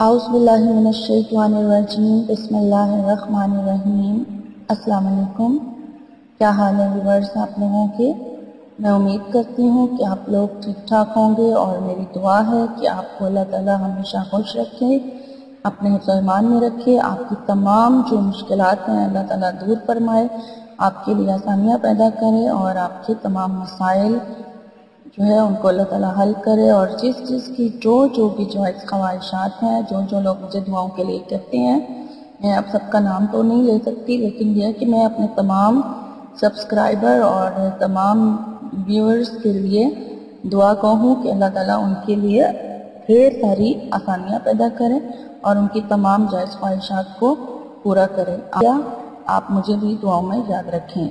اعوذ باللہ من الشیطان الرجیم بسم اللہ الرحمن الرحیم۔ السلام علیکم، کیا حال ہے ویورز آپ لوگوں کے؟ میں امید کرتی ہوں کہ آپ لوگ ٹھیک ٹھاک ہوں گے، اور میری دعا ہے کہ آپ کو اللہ تعالیٰ ہمیشہ خوش رکھے، اپنے حفظ و ایمان میں رکھے، آپ کی تمام جو مشکلات ہیں اللہ تعالیٰ دور فرمائے، آپ کے لیے آسانیاں پیدا کرے، اور آپ کے تمام مسائل جو ہے ان کو اللہ تعالیٰ حل کرے، اور جس کی جو بھی خواہشات ہیں، جو لوگ مجھے دعاؤں کے لیے کہتے ہیں، میں اب سب کا نام تو نہیں لے سکتی، لیکن یہ کہ میں اپنے تمام سبسکرائبر اور تمام ویورز کے لیے دعا کہوں کہ اللہ تعالیٰ ان کے لیے ڈھیر ساری آسانیاں پیدا کرے اور ان کی تمام جائز خواہشات کو پورا کرے۔ آپ مجھے بھی دعاؤں میں یاد رکھیں۔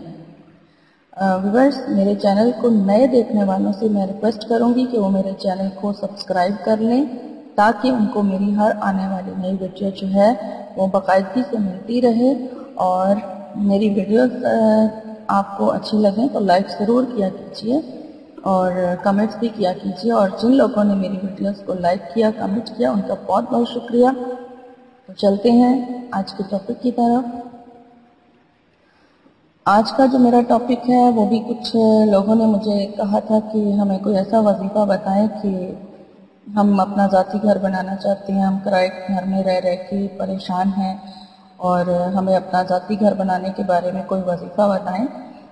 ویورز، میرے چینل کو نئے دیکھنے والوں سے میں ریکویسٹ کروں گی کہ وہ میرے چینل کو سبسکرائب کر لیں، تاکہ ان کو میری ہر آنے والی نئی ویڈیو جو ہے وہ باقاعدگی سے ملتی رہے، اور میری ویڈیوز آپ کو اچھی لگیں تو لائک ضرور کیا کیجیے اور کمنٹس بھی کیا کیجیے، اور جن لوگوں نے میری ویڈیوز کو لائک کیا، کمنٹ کیا، ان کا بہت بہت شکریہ۔ تو چلتے ہیں آج کے ٹاپک کی طرف۔ آج کا جو میرا ٹاپک ہے وہ بھی کچھ لوگوں نے مجھے کہا تھا کہ ہمیں کوئی ایسا وظیفہ بتائیں کہ ہم اپنا ذاتی گھر بنانا چاہتے ہیں، ہم کرائے کے گھر میں رہ کے پریشان ہیں، اور ہمیں اپنا ذاتی گھر بنانے کے بارے میں کوئی وظیفہ بتائیں۔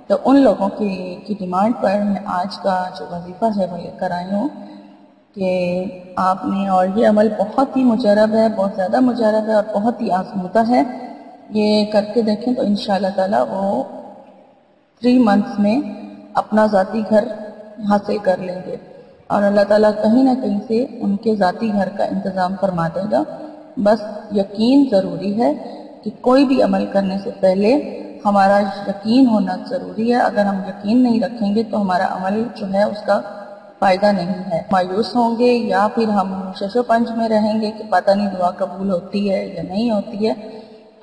تو ان لوگوں کی ڈیمانڈ پر میں آج کا جو وظیفہ ہے وہ لے کر آئی ہوں کہ آپ نے، اور یہ عمل بہت ہی مجرب ہے، بہت زیادہ مجرب ہے اور بہت ہی آزمودہ ہے، یہ کر کے دیکھیں تو انشاءاللہ تعالیٰ وہ 3 منتھس میں اپنا ذاتی گھر حاصل کر لیں گے، اور اللہ تعالیٰ کہیں نہ کہیں سے ان کے ذاتی گھر کا انتظام فرما دے گا۔ بس یقین ضروری ہے کہ کوئی بھی عمل کرنے سے پہلے ہمارا یقین ہونا ضروری ہے۔ اگر ہم یقین نہیں رکھیں گے تو ہمارا عمل جو ہے اس کا فائدہ نہیں ہے، مایوس ہوں گے، یا پھر ہم شش و پنج میں رہیں گے کہ پتہ نہیں دعا قبول ہوتی ہے یا نہیں ہوتی ہے۔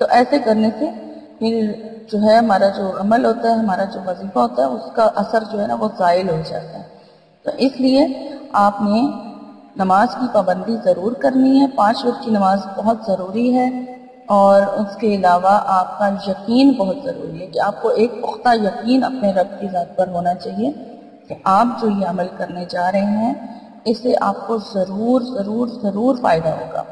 تو ایسے کرنے سے پھر جو ہے ہمارا جو عمل ہوتا ہے، ہمارا جو وظیفہ ہوتا ہے، اس کا اثر جو ہے نا وہ زائل ہو جاتا ہے۔ تو اس لیے آپ نے نماز کی پابندی ضرور کرنی ہے، 5 وقت کی نماز بہت ضروری ہے، اور اس کے علاوہ آپ کا یقین بہت ضروری ہے کہ آپ کو ایک پختہ یقین اپنے رب کی ذات پر ہونا چاہیے کہ آپ جو یہ عمل کرنے جا رہے ہیں اس سے آپ کو ضرور ضرور ضرور فائدہ ہوگا۔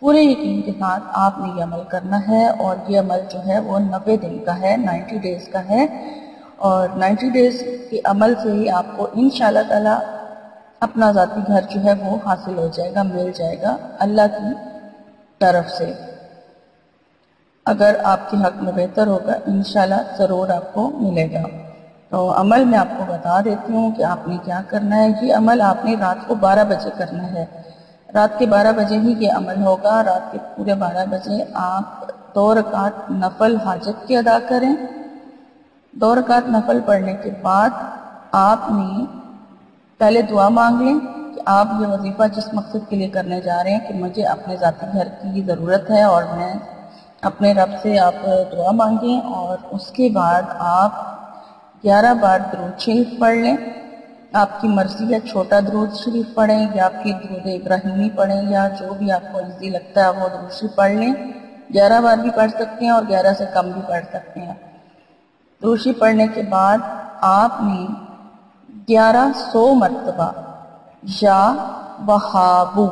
پورے یقین کے ساتھ آپ نے یہ عمل کرنا ہے، اور یہ عمل جو ہے وہ 90 دن کا ہے، 90 ڈیز کا ہے، اور 90 ڈیز کے عمل سے ہی آپ کو انشاءاللہ تعالیٰ اپنا ذاتی گھر جو ہے وہ حاصل ہو جائے گا، مل جائے گا اللہ کی طرف سے۔ اگر آپ کے حق میں بہتر ہوگا انشاءاللہ ضرور آپ کو ملے گا۔ تو عمل میں آپ کو بتا دیتی ہوں کہ آپ نے کیا کرنا ہے۔ یہ عمل آپ نے رات کو 12 بجے کرنا ہے، رات کے 12 بجے ہی یہ عمل ہوگا۔ رات کے پورے 12 بجے آپ 2 رکعت نفل حاجت کی ادا کریں۔ 2 رکعت نفل پڑھنے کے بعد آپ نے پہلے دعا مانگ لیں کہ آپ یہ وظیفہ جس مقصد کے لیے کرنے جا رہے ہیں کہ مجھے اپنے ذاتی گھر کی ضرورت ہے، اور میں اپنے رب سے آپ دعا مانگیں، اور اس کے بعد آپ 11 بار درود شریف پڑھ لیں۔ آپ کی مرضی ہے چھوٹا درود شریف پڑھیں یا پھر درود ابراہیمی پڑھیں، یا جو بھی آپ کو ایزی لگتا ہے وہ درود شریف پڑھ لیں۔ 11 بار بھی پڑھ سکتے ہیں اور 11 سے کم بھی پڑھ سکتے ہیں۔ درود شریف پڑھنے کے بعد آپ نے 1100 مرتبہ یا وہابو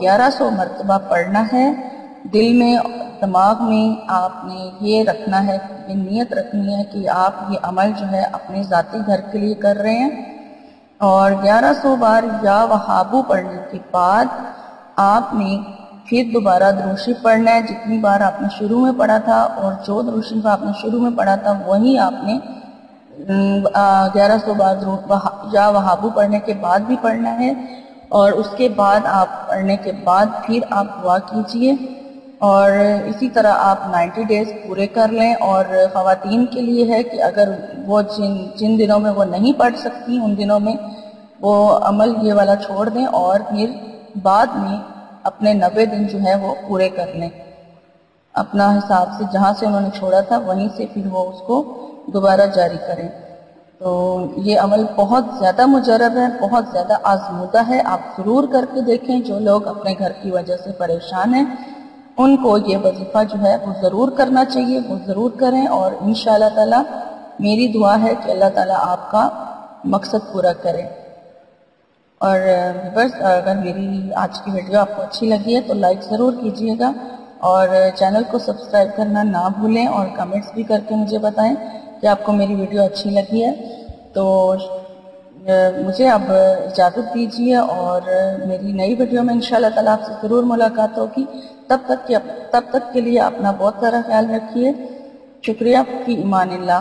1100 مرتبہ پڑھنا ہے۔ دل میں، دماغ میں آپ نے یہ رکھنا ہے، یہ نیت رکھنی ہے کہ آپ یہ عمل جو ہے اپنے ذاتی گھر کے لیے کر رہے ہیں، اور 1100 بار یا وہابو پڑھنے کے بعد آپ نے پھر دوبارہ درود شریف پڑھنا ہے، جتنی بار آپ نے شروع میں پڑھا تھا، اور جو درود شریف آپ نے شروع میں پڑھا تھا وہی آپ نے 1100 بار یا وہابو پڑھنے کے بعد بھی پڑھنا ہے، اور اس کے بعد آپ پڑھنے کے بعد پھر آپ دعا کیجئے، اور اسی طرح آپ 90 ڈیز پورے کر لیں۔ اور خواتین کے لیے ہے کہ اگر وہ جن دنوں میں وہ نہیں پڑھ سکتی ان دنوں میں وہ عمل یہ والا چھوڑ دیں، اور پھر بعد میں اپنے 90 دن جو ہے وہ پورے کر لیں، اپنا حساب سے جہاں سے انہوں نے چھوڑا تھا وہیں سے پھر وہ اس کو دوبارہ جاری کریں۔ تو یہ عمل بہت زیادہ مجرب ہے، بہت زیادہ آزمودہ ہے، آپ ضرور کر کے دیکھیں۔ جو لوگ اپنے گھر کی وجہ سے پریشان ہیں ان کو یہ وظیفہ جو ہے وہ ضرور کرنا چاہیے، وہ ضرور کریں، اور انشاءاللہ تعالی میری دعا ہے کہ اللہ تعالیٰ آپ کا مقصد پورا کرے۔ اور ویورز، اگر میری آج کی ویڈیو آپ کو اچھی لگی ہے تو لائک ضرور کیجیے گا، اور چینل کو سبسکرائب کرنا نہ بھولیں، اور کمنٹس بھی کر کے مجھے بتائیں کہ آپ کو میری ویڈیو اچھی لگی ہے۔ تو مجھے اب اجازت دیجیے، اور میری نئی ویڈیو میں انشاءاللہ تعالیٰ آپ سے ضرور ملاقات ہوگی۔ تب تک کے لیے اپنا بہت سارا خیال رکھیے۔ شکریہ، فی امان اللہ۔